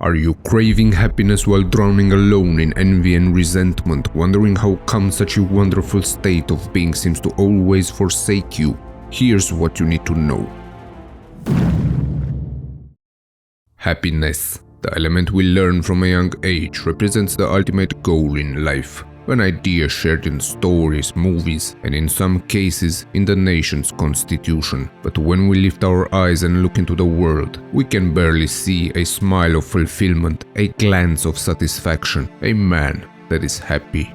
Are you craving happiness while drowning alone in envy and resentment, wondering how come such a wonderful state of being seems to always forsake you? Here's what you need to know. Happiness, the element we learn from a young age, represents the ultimate goal in life. An idea shared in stories, movies, and in some cases in the nation's constitution. But when we lift our eyes and look into the world, we can barely see a smile of fulfillment, a glance of satisfaction, a man that is happy.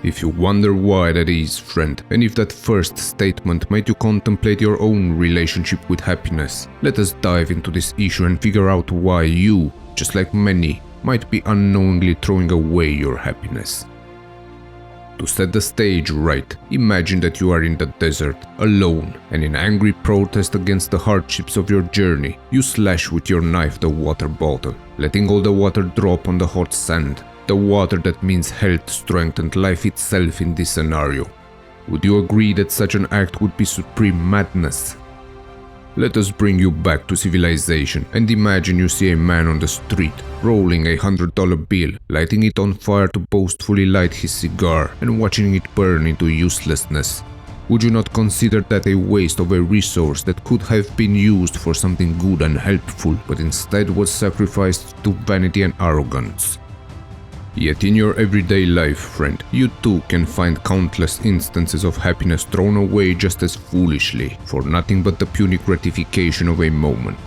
If you wonder why that is, friend, and if that first statement made you contemplate your own relationship with happiness, let us dive into this issue and figure out why you, just like many, might be unknowingly throwing away your happiness. To set the stage right, imagine that you are in the desert, alone, and in angry protest against the hardships of your journey, you slash with your knife the water bottle, letting all the water drop on the hot sand, the water that means health, strength, and life itself in this scenario. Would you agree that such an act would be supreme madness? Let us bring you back to civilization and imagine you see a man on the street, rolling a $100 bill, lighting it on fire to boastfully light his cigar and watching it burn into uselessness. Would you not consider that a waste of a resource that could have been used for something good and helpful, but instead was sacrificed to vanity and arrogance? Yet in your everyday life, friend, you too can find countless instances of happiness thrown away just as foolishly, for nothing but the puny gratification of a moment.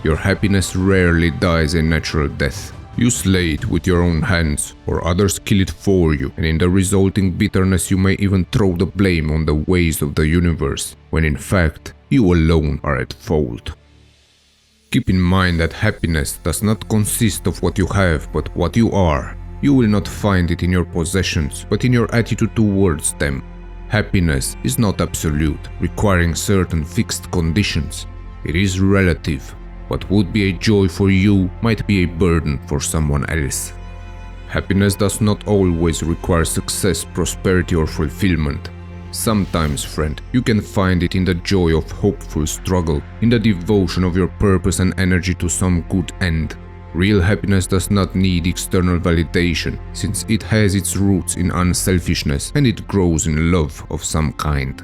Your happiness rarely dies a natural death. You slay it with your own hands, or others kill it for you, and in the resulting bitterness you may even throw the blame on the ways of the universe, when in fact, you alone are at fault. Keep in mind that happiness does not consist of what you have, but what you are. You will not find it in your possessions, but in your attitude towards them. Happiness is not absolute, requiring certain fixed conditions. It is relative. What would be a joy for you might be a burden for someone else. Happiness does not always require success, prosperity, or fulfillment. Sometimes, friend, you can find it in the joy of hopeful struggle, in the devotion of your purpose and energy to some good end. Real happiness does not need external validation, since it has its roots in unselfishness and it grows in love of some kind.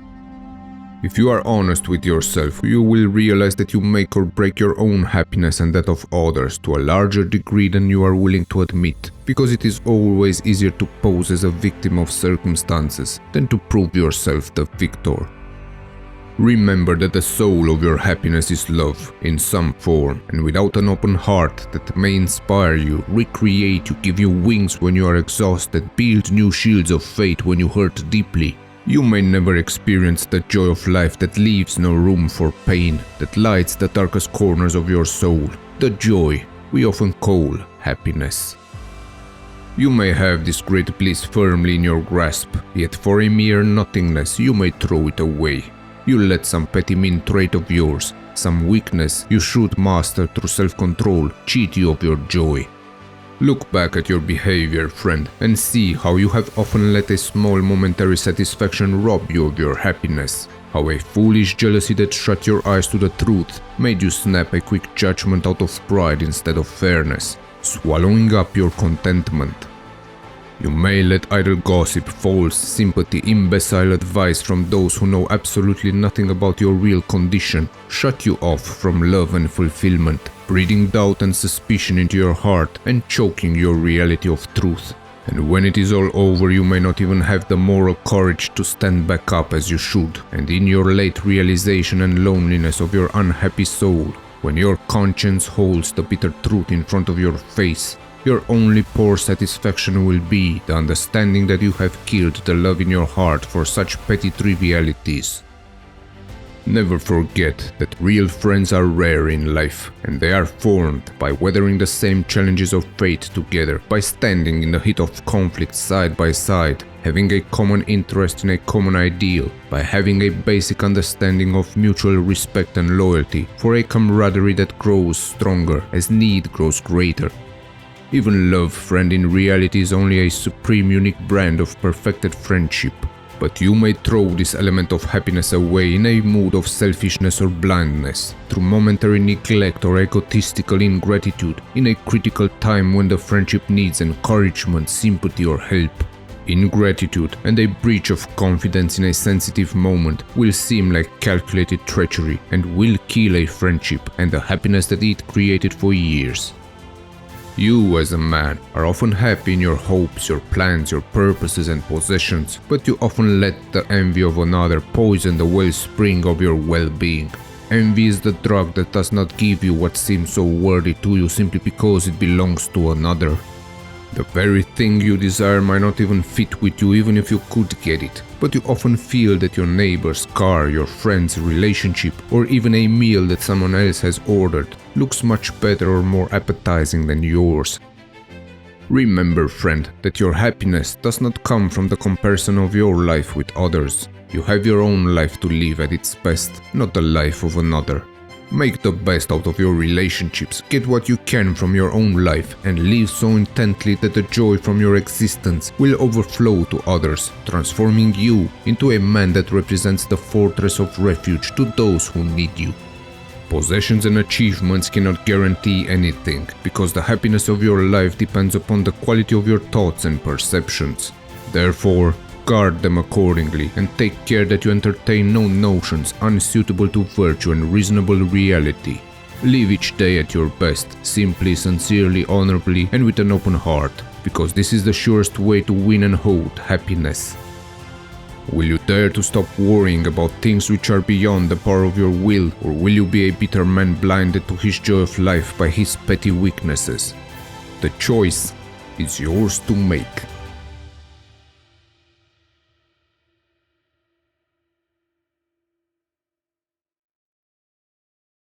If you are honest with yourself, you will realize that you make or break your own happiness and that of others to a larger degree than you are willing to admit, because it is always easier to pose as a victim of circumstances than to prove yourself the victor. Remember that the soul of your happiness is love, in some form, and without an open heart that may inspire you, recreate you, give you wings when you are exhausted, build new shields of faith when you hurt deeply, you may never experience the joy of life that leaves no room for pain, that lights the darkest corners of your soul, the joy we often call happiness. You may have this great bliss firmly in your grasp, yet for a mere nothingness you may throw it away. You let some petty mean trait of yours, some weakness you should master through self-control, cheat you of your joy. Look back at your behavior, friend, and see how you have often let a small momentary satisfaction rob you of your happiness. How a foolish jealousy that shut your eyes to the truth made you snap a quick judgment out of pride instead of fairness, swallowing up your contentment. You may let idle gossip, false sympathy, imbecile advice from those who know absolutely nothing about your real condition shut you off from love and fulfillment, breeding doubt and suspicion into your heart and choking your reality of truth. And when it is all over, you may not even have the moral courage to stand back up as you should, and in your late realization and loneliness of your unhappy soul, when your conscience holds the bitter truth in front of your face, your only poor satisfaction will be the understanding that you have killed the love in your heart for such petty trivialities. Never forget that real friends are rare in life, and they are formed by weathering the same challenges of fate together, by standing in the heat of conflict side by side, having a common interest in a common ideal, by having a basic understanding of mutual respect and loyalty, for a camaraderie that grows stronger as need grows greater. Even love, friend, in reality is only a supreme unique brand of perfected friendship. But you may throw this element of happiness away in a mood of selfishness or blindness, through momentary neglect or egotistical ingratitude, in a critical time when the friendship needs encouragement, sympathy or help. Ingratitude and a breach of confidence in a sensitive moment will seem like calculated treachery and will kill a friendship and the happiness that it created for years. You as a man are often happy in your hopes, your plans, your purposes and possessions, but you often let the envy of another poison the wellspring of your well-being. Envy is the drug that does not give you what seems so worthy to you simply because it belongs to another. The very thing you desire might not even fit with you even if you could get it, but you often feel that your neighbor's car, your friend's relationship, or even a meal that someone else has ordered looks much better or more appetizing than yours. Remember, friend, that your happiness does not come from the comparison of your life with others. You have your own life to live at its best, not the life of another. Make the best out of your relationships, get what you can from your own life, and live so intently that the joy from your existence will overflow to others, transforming you into a man that represents the fortress of refuge to those who need you. Possessions and achievements cannot guarantee anything, because the happiness of your life depends upon the quality of your thoughts and perceptions. Therefore, guard them accordingly and take care that you entertain no notions unsuitable to virtue and reasonable reality. Live each day at your best, simply, sincerely, honorably, and with an open heart, because this is the surest way to win and hold happiness. Will you dare to stop worrying about things which are beyond the power of your will, or will you be a bitter man blinded to his joy of life by his petty weaknesses? The choice is yours to make.